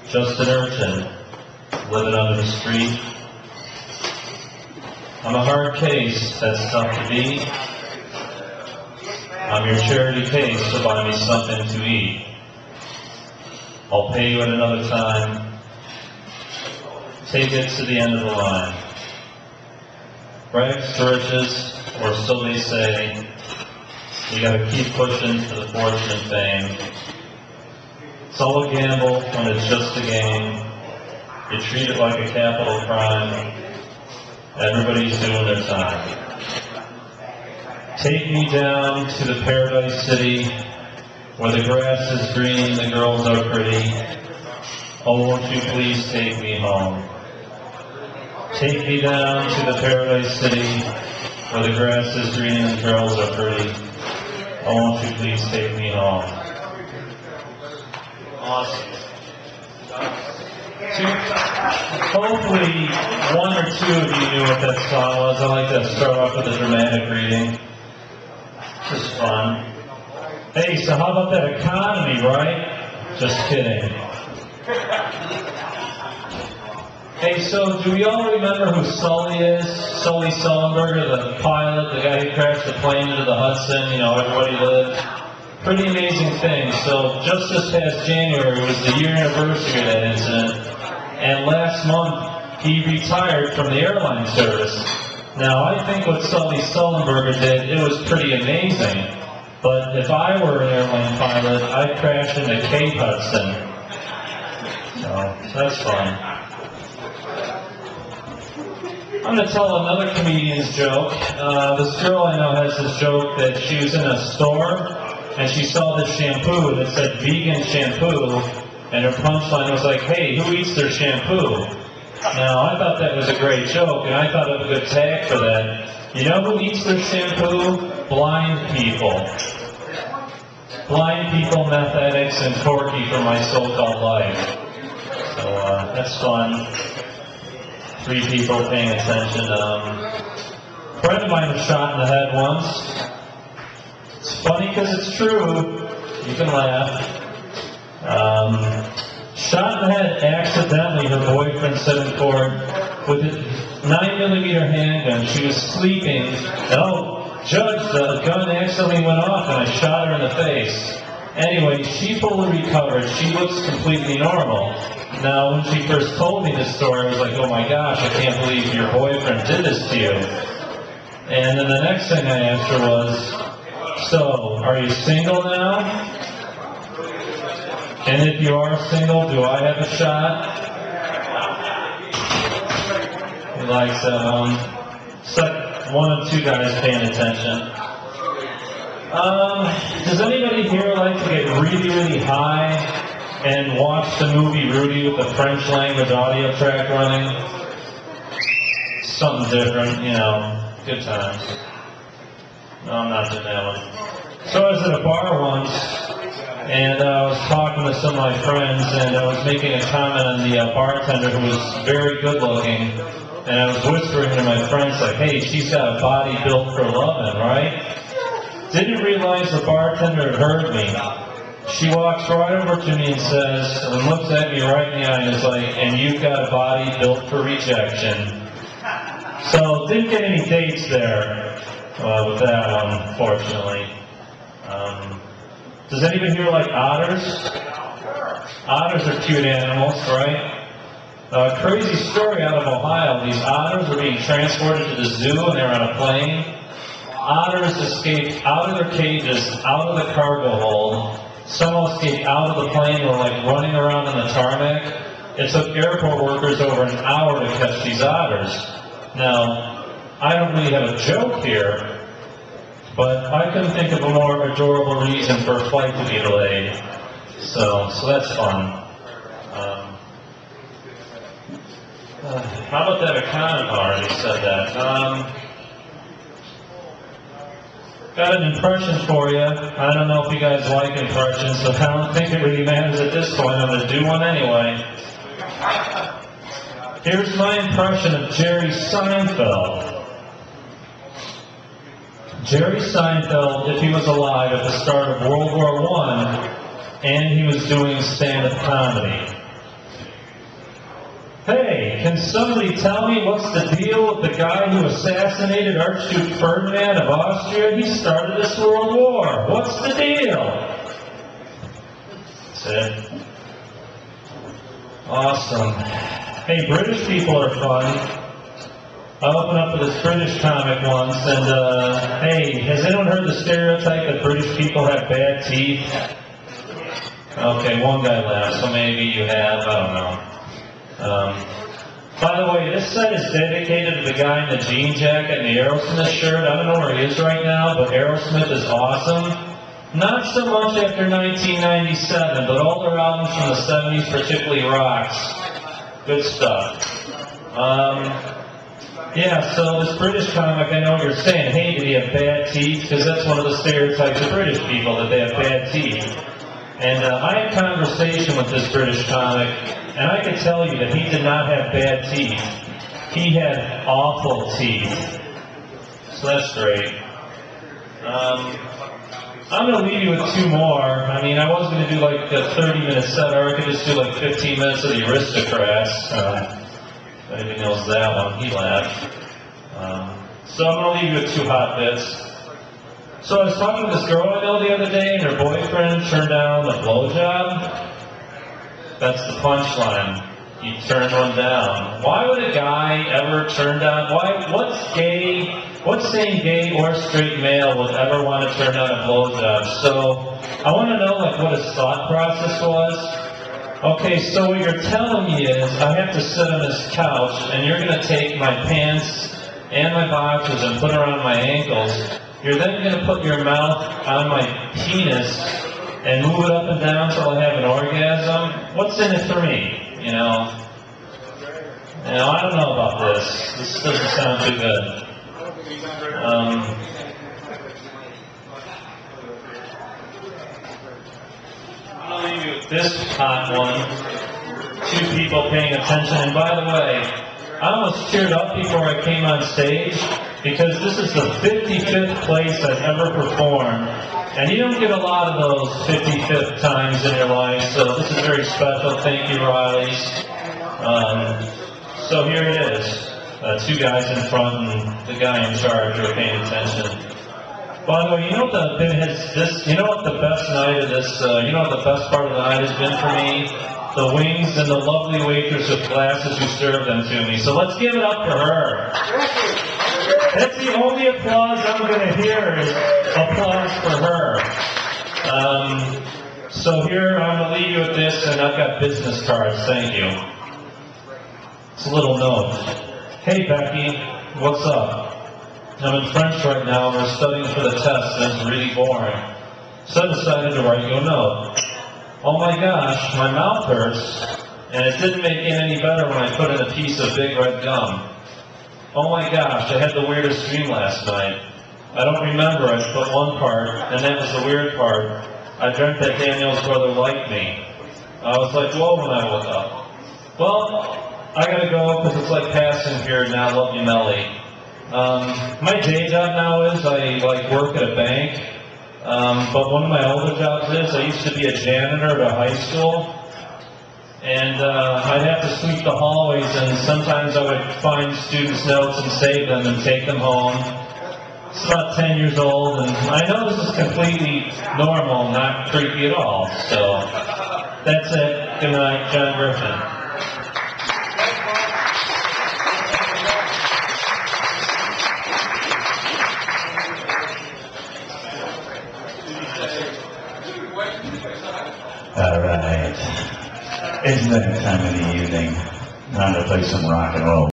Just an urchin, living under the street. I'm a hard case, that's tough to beat. I'm your charity case, so buy me something to eat. I'll pay you at another time. Take it to the end of the line. Rags to riches, or so they say. You gotta keep pushing for the fortune and fame. It's all a gamble when it's just a game. You treat it like a capital crime. Everybody's doing their time. Take me down to the paradise city, where the grass is green, the girls are pretty. Oh, won't you please take me home? Take me down to the paradise city, where the grass is green and the girls are pretty. Oh, won't you please take me home? Awesome. Hopefully, one or two of you knew what that song was. I like to start off with a dramatic reading. Just fun. Hey, so how about that economy, right? Just kidding. Hey, so do we all remember who Sully is? Sully Sullenberger, the pilot, the guy who crashed the plane into the Hudson, you know, everybody lived. Pretty amazing thing. So just this past January was the year anniversary of that incident. And last month, he retired from the airline service. Now, I think what Sully Sullenberger did, it was pretty amazing. But if I were an airline pilot, I'd crash into Cape Hudson. So, that's fun. I'm going to tell another comedian's joke. This girl I know has this joke that she was in a store, and she saw this shampoo that said vegan shampoo, and her punchline was like, hey, who eats their shampoo? Now, I thought that was a great joke, and I thought of a good tag for that. You know who eats their shampoo? Blind people. Blind people, meth addicts, and Corky from My So-Called Life. So, that's fun. 3 people paying attention. A friend of mine was shot in the head once. It's funny because it's true. You can laugh. Shot in the head accidentally, her boyfriend said in court, with a 9mm handgun. She was sleeping, and oh, judge, the gun accidentally went off and I shot her in the face. Anyway, she fully recovered. She looks completely normal. Now, when she first told me this story, I was like, oh my gosh, I can't believe your boyfriend did this to you. And then the next thing I asked her was, so, are you single now? And if you are single, do I have a shot? He likes that one. It's like one of 2 guys paying attention. Does anybody here like to get really, really high and watch the movie Rudy with the French language audio track running? Something different, you know, good times. No, I'm not doing that one. So I was at a bar once, and I was talking to some of my friends, and I was making a comment on the bartender who was very good looking, and I was whispering to my friends like, hey, she's got a body built for loving, right? Didn't realize the bartender had heard me. She walks right over to me and says, and looks at me right in the eye and is like, and you've got a body built for rejection. So, didn't get any dates there with that one, unfortunately. Does anybody here like otters? Otters are cute animals, right? Crazy story out of Ohio. These otters were being transported to the zoo and they were on a plane. Otters escaped out of their cages, out of the cargo hold. Some escaped out of the plane and were like running around on the tarmac. It took airport workers over an hour to catch these otters. Now, I don't really have a joke here, but I couldn't think of a more adorable reason for a flight to be delayed. So that's fun. How about that economy? Already said that. Got an impression for you. I don't know if you guys like impressions, but I don't think it really matters at this point. I'm going to do one anyway. Here's my impression of Jerry Seinfeld. Jerry Seinfeld, if he was alive at the start of World War I, and he was doing stand-up comedy. Hey, can somebody tell me what's the deal with the guy who assassinated Archduke Ferdinand of Austria? He started this world war. What's the deal? That's it. Awesome. Hey, British people are fun. I opened up with this British comic once, and hey, has anyone heard the stereotype that British people have bad teeth? Okay, one guy laughed, so maybe you have, I don't know. By the way, this set is dedicated to the guy in the jean jacket and the Aerosmith shirt. I don't know where he is right now, but Aerosmith is awesome. Not so much after 1997, but all their albums from the 70s, particularly rocks. Good stuff. Yeah, so this British comic, I know what you're saying. Hey, did he have bad teeth? Because that's one of the stereotypes of British people, that they have bad teeth. And I had a conversation with this British comic, and I can tell you that he did not have bad teeth. He had awful teeth. So that's great. I'm going to leave you with two more. I mean, I was going to do like a 30-minute set, or I could just do like 15 minutes of the Aristocrats. If anybody knows that one, he laughed. So I'm going to leave you with two hot bits. So I was talking to this girl I know the other day, and her boyfriend turned down the blowjob. That's the punchline. He turned one down. Why would a guy ever turn down? What's saying gay or straight male would ever want to turn down a blowjob? So I want to know like what his thought process was. Okay, so what you're telling me is I have to sit on this couch, and you're going to take my pants and my boxers and put around my ankles. You're then going to put your mouth on my penis and move it up and down until I have an orgasm. What's in it for me? You know, I don't know about this. This doesn't sound too good. I'll leave you with this hot one. Two people paying attention. And by the way, I almost teared up before I came on stage because this is the 55th place I've ever performed. And you don't get a lot of those 55th times in your life, so this is very special. Thank you, Riley. So here it is. Two guys in front and the guy in charge are paying attention. By the way, you know what the best night of this, you know what the best part of the night has been for me? The wings and the lovely waitress with glasses who served them to me. So let's give it up for her. That's the only applause I'm going to hear is applause for her. So here, I'm going to leave you with this, and I've got business cards. Thank you. It's a little note. Hey, Becky, what's up? I'm in French right now, and we're studying for the test, and it's really boring. So I decided to write you a note. Oh my gosh, my mouth hurts, and it didn't make it any better when I put in a piece of big red gum. Oh my gosh, I had the weirdest dream last night. I don't remember it, but one part, and that was the weird part. I dreamt that Daniel's brother liked me. I was like, whoa, when I woke up. Well, I gotta go because it's like passing here now. Love you, Melly. My day job now is I work at a bank, but one of my older jobs is I used to be a janitor at a high school. And I'd have to sweep the hallways, and sometimes I would find students' notes and save them and take them home. It's about 10 years old, and I know this is completely normal, not creepy at all. So that's it. Good night, Jon Griffin. All right. Isn't that time of the evening? Time to play some rock and roll.